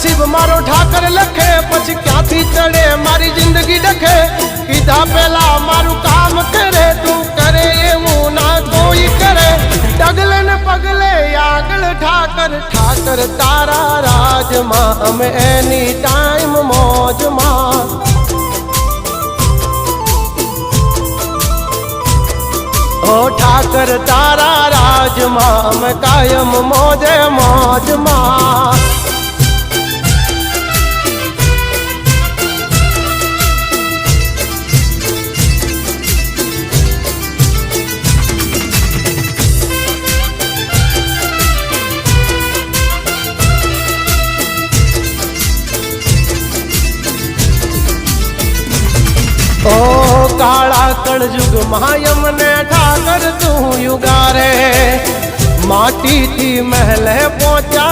नसीब मारो ठाकर लखे पछी क्यांथी चढ़े मारी जिंदगी डखे कीधा पेला मारू काम करे तू करे एवं ना कोई करे डगले न पगले आगल ठाकर ठाकर तारा राज मां हम एनी टाइम मौज मां ओ ठाकर तारा राज मां हम कायम मौजे मौज मां ओ काला कलयुग मायम ने ठाकर तू युगारे माटी थी महल पहुंचा